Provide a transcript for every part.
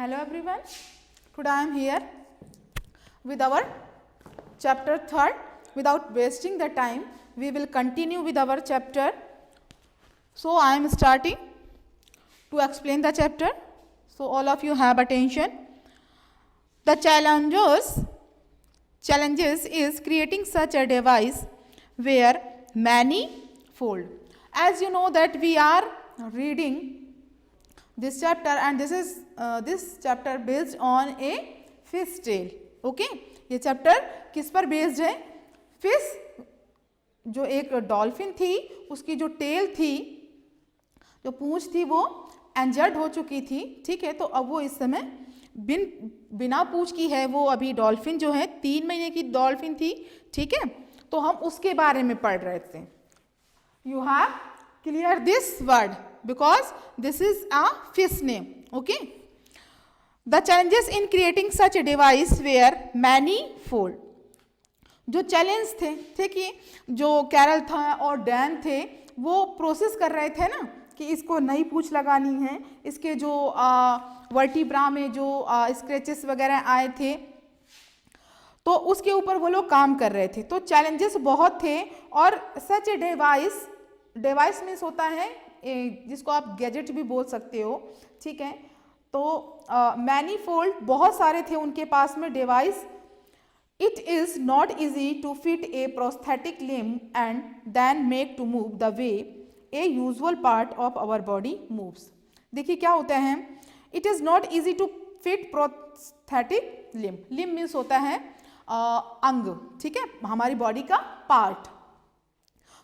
Hello everyone, today I am here with our chapter 3rd. Without wasting the time, we will continue with our chapter. So I am starting to explain the chapter. So all of you have attention. The challenges is creating such a device where manifold. As you know that we are reading this chapter and this chapter based on a fish tail. Okay, ये chapter किस पर based है? Fish, जो एक dolphin थी उसकी जो tell थी, जो पूंछ थी वो इंजर्ड हो चुकी थी. ठीक है, तो अब वो इस समय बिना पूंछ की है. वो अभी डॉल्फिन जो है 3 महीने की डॉल्फिन थी. ठीक है, तो हम उसके बारे में पढ़ रहे थे. You have clear this word because this is a fish name. Okay, the challenges in creating such a device were manifold. जो चैलेंज थे कि जो कैरल था और डैन थे वो प्रोसेस कर रहे थे ना कि इसको नई पूंछ लगानी है, इसके जो वर्टिब्रा में जो स्क्रैचेस वगैरह आए थे तो उसके ऊपर वो लोग काम कर रहे थे. तो चैलेंजेस बहुत थे. और सच ए डिवाइस मीन्स होता है जिसको आप गैजेट भी बोल सकते हो. ठीक है, तो मैनीफोल्ड बहुत सारे थे उनके पास में device. It is not easy to fit a prosthetic limb and then make to move the way a usual part of our body moves. देखिए क्या होता है, it is not easy to fit prosthetic limb. Limb means होता है अंग. ठीक है, हमारी बॉडी का पार्ट.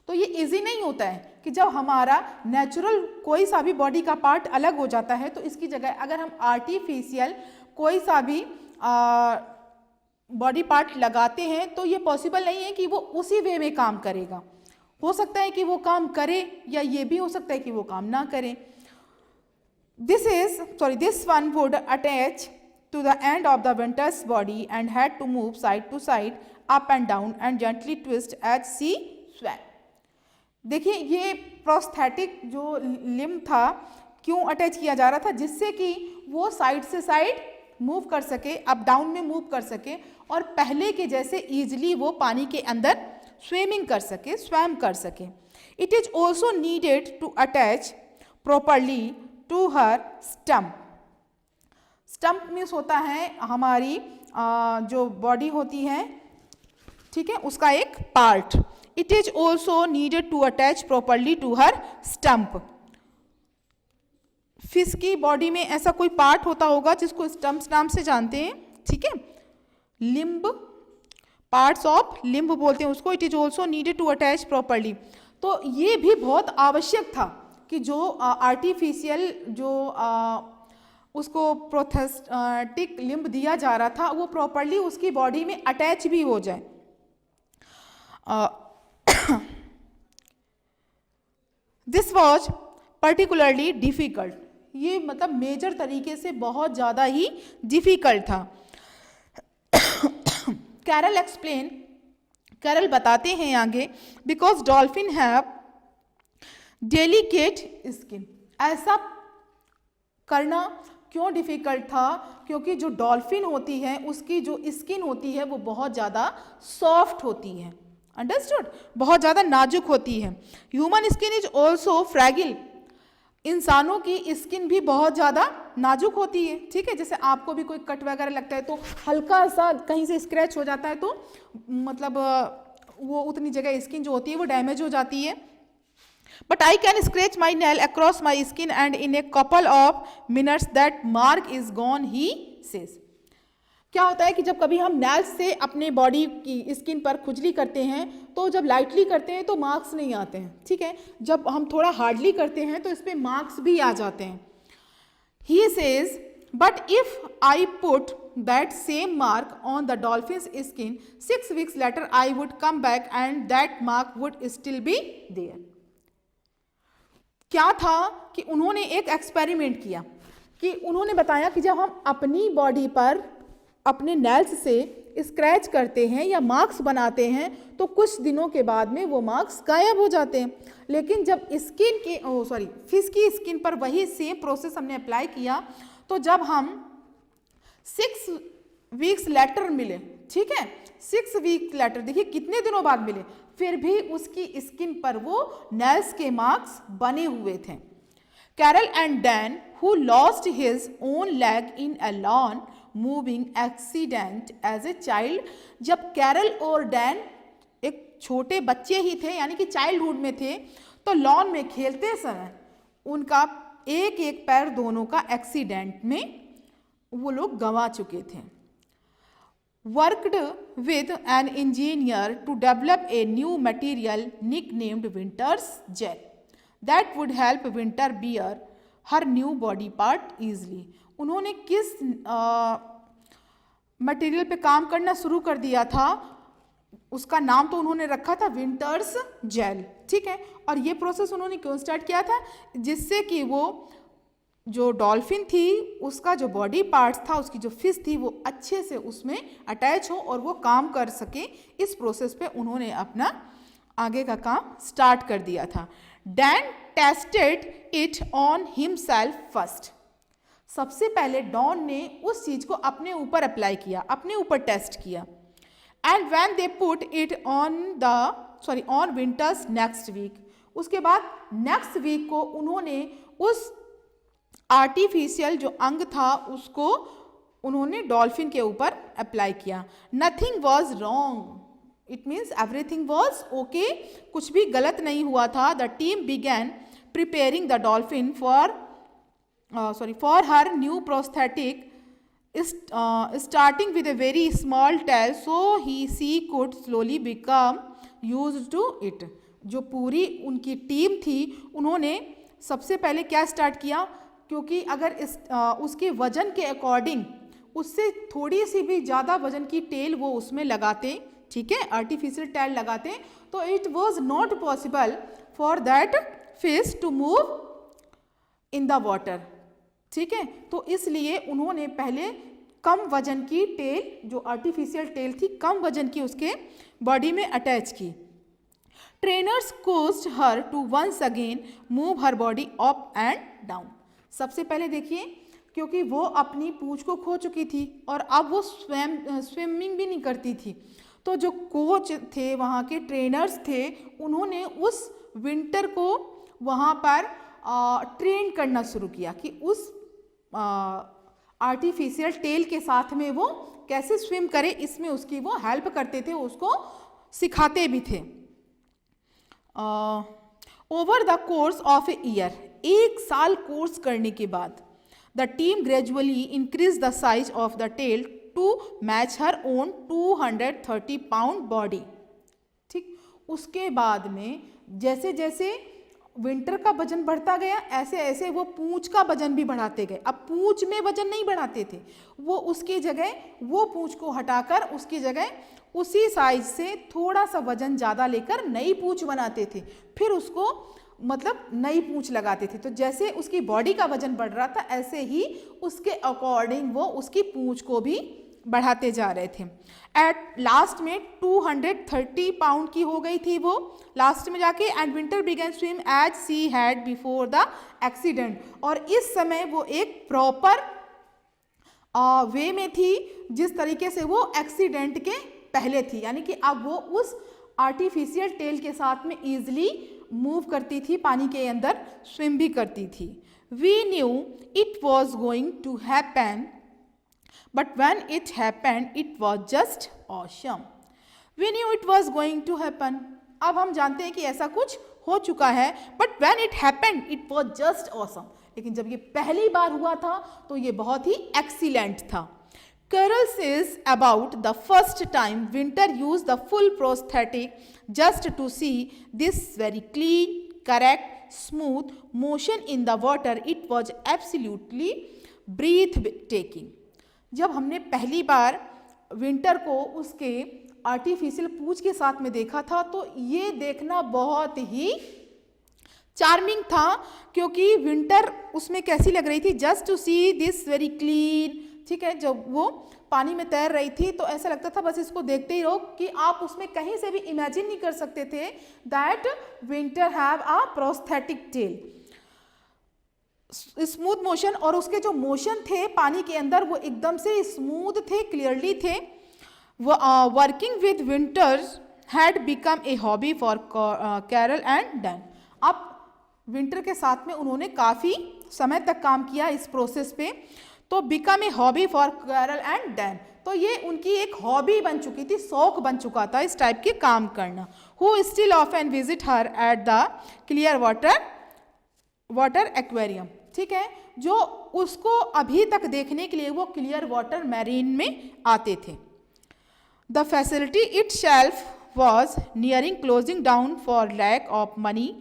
तो ये इजी नहीं होता है कि जब हमारा नेचुरल कोई सा भी बॉडी का पार्ट अलग हो जाता है तो इसकी जगह अगर हम आर्टिफिशियल कोई सा भी बॉडी पार्ट लगाते हैं तो ये पॉसिबल नहीं है कि वो उसी वे में काम करेगा. हो सकता है कि वो काम करे या ये भी हो सकता है कि वो काम ना करे. This one would attach to the end of the winter's body and had to move side to side, up and down and gently twist as she swam. देखिए ये प्रोस्थेटिक जो लिम्ब था क्यों अटैच किया जा रहा था, जिससे कि वो साइड से साइड मूव कर सके, अप डाउन में मूव कर सके और पहले के जैसे ईजिली वो पानी के अंदर स्विमिंग कर सके, स्वैम कर सके. It is also needed to attach properly to her stump. Stump means होता है हमारी जो बॉडी होती है, ठीक है, उसका एक part. It is also needed to attach properly to her stump. Fish की बॉडी में ऐसा कोई पार्ट होता होगा जिसको स्टम्प नाम से जानते हैं. ठीक है, लिम्ब, पार्ट्स ऑफ लिम्ब बोलते हैं उसको. It is also needed to attach properly. तो ये भी बहुत आवश्यक था कि जो आर्टिफिशियल जो उसको प्रोस्थेटिक लिम्ब दिया जा रहा था वो प्रॉपरली उसकी बॉडी में अटैच भी हो जाए. This was particularly difficult. ये मतलब मेजर तरीके से बहुत ज़्यादा ही डिफिकल्ट था. कैरल बताते हैं आगे, because dolphin have delicate skin. ऐसा करना क्यों डिफिकल्ट था? क्योंकि जो डॉल्फिन होती है उसकी जो स्किन होती है वो बहुत ज़्यादा सॉफ्ट होती है. अंडरस्टूड? बहुत ज़्यादा नाजुक होती है. Human skin is also fragile. इंसानों की स्किन भी बहुत ज़्यादा नाजुक होती है. ठीक है, जैसे आपको भी कोई कट वगैरह लगता है तो हल्का सा कहीं से स्क्रैच हो जाता है तो मतलब वो उतनी जगह स्किन जो होती है वो डैमेज हो जाती है. But I can scratch my nail across my skin and in a couple of minutes that mark is gone, he says. क्या होता है कि जब कभी हम नेल्स से अपने बॉडी की स्किन पर खुजली करते हैं तो जब लाइटली करते हैं तो मार्क्स नहीं आते हैं. ठीक है, जब हम थोड़ा हार्डली करते हैं तो इस पर मार्क्स भी आ जाते हैं. He says, but if I put that same mark on the dolphin's skin 6 weeks later, I would come back and that mark would still be there. क्या था कि उन्होंने एक एक्सपेरिमेंट किया कि उन्होंने बताया कि जब हम अपनी बॉडी पर अपने नेल्स से स्क्रैच करते हैं या मार्क्स बनाते हैं तो कुछ दिनों के बाद में वो मार्क्स गायब हो जाते हैं. लेकिन जब फिश की स्किन पर वही सेम प्रोसेस हमने अप्लाई किया तो जब हम 6 वीक्स लेटर मिले, ठीक है, 6 वीक लेटर, देखिए कितने दिनों बाद मिले, फिर भी उसकी स्किन पर वो नेल्स के मार्क्स बने हुए थे। Carol and Dan who lost his own leg in a lawn moving accident as a child, जब कैरल और डैन एक छोटे बच्चे ही थे, यानी कि चाइल्डहुड में थे, तो लॉन में खेलते समय उनका एक एक पैर दोनों का एक्सीडेंट में वो लोग गंवा चुके थे। Worked with an engineer to develop a new material nicknamed Winter's gel that would help Winter bear her new body part easily. उन्होंने किस मटेरियल पे काम करना शुरू कर दिया था, उसका नाम तो उन्होंने रखा था विंटर्स जेल, ठीक है। और ये प्रोसेस उन्होंने क्यों स्टार्ट किया था, जिससे कि वो जो डॉल्फिन थी उसका जो बॉडी पार्ट्स था, उसकी जो फिश थी, वो अच्छे से उसमें अटैच हो और वो काम कर सके। इस प्रोसेस पे उन्होंने अपना आगे का काम स्टार्ट कर दिया था। Dan tested it on himself first, सबसे पहले डॉन ने उस चीज को अपने ऊपर अप्लाई किया, अपने ऊपर टेस्ट किया। And when they put it on Winter's next week, उसके बाद नेक्स्ट वीक को उन्होंने उस आर्टिफिशियल जो अंग था उसको उन्होंने डॉल्फिन के ऊपर अप्लाई किया। Nothing was wrong, it means everything was okay, कुछ भी गलत नहीं हुआ था। The team began preparing the dolphin for her new prosthetic, starting with a very small tail so she could slowly become used to it। जो पूरी उनकी team थी उन्होंने सबसे पहले क्या स्टार्ट किया, क्योंकि अगर उसके वजन के अकॉर्डिंग उससे थोड़ी सी भी ज़्यादा वजन की टेल वो उसमें लगाते, ठीक है, आर्टिफिशियल टेल लगाते, तो it was not possible for that fish to move in the water, ठीक है। तो इसलिए उन्होंने पहले कम वजन की टेल, जो आर्टिफिशियल टेल थी, कम वजन की उसके बॉडी में अटैच की। Trainers coached her to once again move her body up and down. सबसे पहले देखिए, क्योंकि वो अपनी पूंछ को खो चुकी थी और अब वो स्विमिंग भी नहीं करती थी, तो जो कोच थे, वहाँ के ट्रेनर्स थे, उन्होंने उस विंटर को वहाँ पर ट्रेन करना शुरू किया कि उस आर्टिफिशियल टेल के साथ में वो कैसे स्विम करे, इसमें उसकी वो हेल्प करते थे, उसको सिखाते भी थे। Over the course of a year, एक साल कोर्स करने के बाद, the team gradually increase the size of the tail to match her own 230 pound body, ठीक। उसके बाद में जैसे जैसे विंटर का वजन बढ़ता गया, ऐसे ऐसे वो पूंछ का वजन भी बढ़ाते गए। अब पूंछ में वजन नहीं बढ़ाते थे, वो उसकी जगह वो पूंछ को हटाकर उसकी जगह उसी साइज से थोड़ा सा वजन ज़्यादा लेकर नई पूंछ बनाते थे, फिर उसको मतलब नई पूंछ लगाते थे। तो जैसे उसकी बॉडी का वजन बढ़ रहा था, ऐसे ही उसके अकॉर्डिंग वो उसकी पूंछ को भी बढ़ाते जा रहे थे। एट लास्ट में 230 पाउंड की हो गई थी वो लास्ट में जाके। And Winter began swim as she had before the accident, और इस समय वो एक प्रॉपर वे में थी जिस तरीके से वो एक्सीडेंट के पहले थी, यानी कि अब वो उस आर्टिफिशियल टेल के साथ में ईजिली मूव करती थी, पानी के अंदर स्विम भी करती थी। We knew it was going to happen, but when it happened it was just awesome। we knew it was going to happen, अब हम जानते हैं कि ऐसा कुछ हो चुका है, but when it happened it was just awesome, लेकिन जब ये पहली बार हुआ था तो ये बहुत ही excellent था। Carol says about the first time Winter used the full prosthetic just to see this very clean, correct, smooth motion in the water, it was absolutely breathtaking। जब हमने पहली बार विंटर को उसके आर्टिफिशियल पूंछ के साथ में देखा था, तो ये देखना बहुत ही चार्मिंग था, क्योंकि विंटर उसमें कैसी लग रही थी, just to see this very clean, ठीक है। जब वो पानी में तैर रही थी तो ऐसा लगता था बस इसको देखते ही रहो, कि आप उसमें कहीं से भी इमेजिन नहीं कर सकते थे that Winter have a prosthetic tail. Smooth motion, और उसके जो मोशन थे पानी के अंदर वो एकदम से स्मूथ थे, क्लियरली थे। Working with Winter's had become a hobby for Carol and Dan. अब विंटर के साथ में उन्होंने काफ़ी समय तक काम किया इस प्रोसेस पे, तो become a hobby for Carol and Dan, तो ये उनकी एक हॉबी बन चुकी थी, शौक बन चुका था इस टाइप के काम करना। Who still often visit her at the clear water aquarium, ठीक है, जो उसको अभी तक देखने के लिए वो क्लियर वाटर मैरीन में आते थे। The facility itself was nearing closing down for lack of money.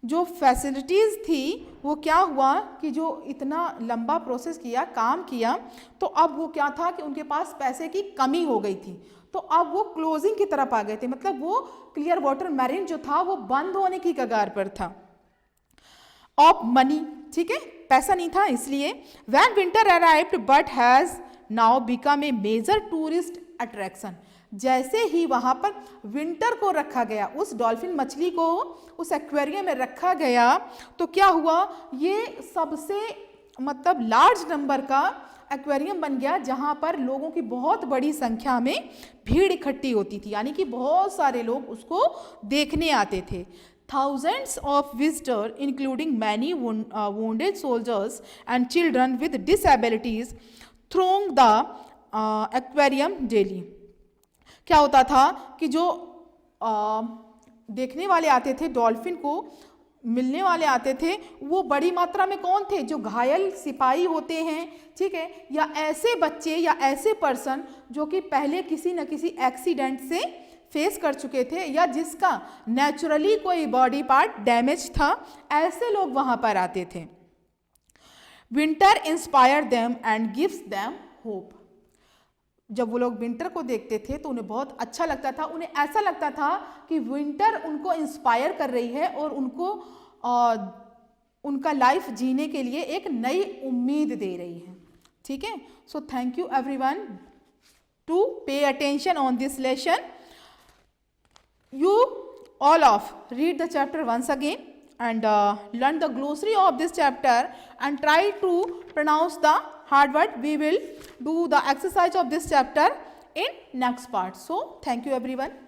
जो फैसिलिटीज़ थी वो क्या हुआ कि जो इतना लंबा प्रोसेस किया, काम किया, तो अब वो क्या था कि उनके पास पैसे की कमी हो गई थी, तो अब वो क्लोजिंग की तरफ आ गए थे, मतलब वो क्लियर वाटर मैरीन जो था वो बंद होने की कगार पर था। ऑफ मनी, ठीक है, पैसा नहीं था इसलिए। When Winter arrived but has now become a major tourist attraction. जैसे ही वहाँ पर विंटर को रखा गया, उस डॉल्फिन मछली को उस एक्वेरियम में रखा गया, तो क्या हुआ, ये सबसे मतलब लार्ज नंबर का एक्वेरियम बन गया जहाँ पर लोगों की बहुत बड़ी संख्या में भीड़ इकट्ठी होती थी, यानी कि बहुत सारे लोग उसको देखने आते थे। Thousands of visitors, including many wounded soldiers and children with disabilities, thronged the aquarium daily. क्या होता था कि जो देखने वाले आते थे, डॉल्फिन को मिलने वाले आते थे, वो बड़ी मात्रा में कौन थे, जो घायल सिपाही होते हैं, ठीक है, या ऐसे बच्चे या ऐसे पर्सन जो कि पहले किसी न किसी एक्सीडेंट से फेस कर चुके थे, या जिसका नेचुरली कोई बॉडी पार्ट डैमेज था, ऐसे लोग वहाँ पर आते थे। Winter inspire them and gives them hope. जब वो लोग विंटर को देखते थे तो उन्हें बहुत अच्छा लगता था, उन्हें ऐसा लगता था कि विंटर उनको इंस्पायर कर रही है और उनको उनका लाइफ जीने के लिए एक नई उम्मीद दे रही है, ठीक है। So thank you everyone to pay attention on this lesson. You all of read the chapter once again and learn the glossary of this chapter and try to pronounce the hard word. We will do the exercise of this chapter in next part. So thank you everyone.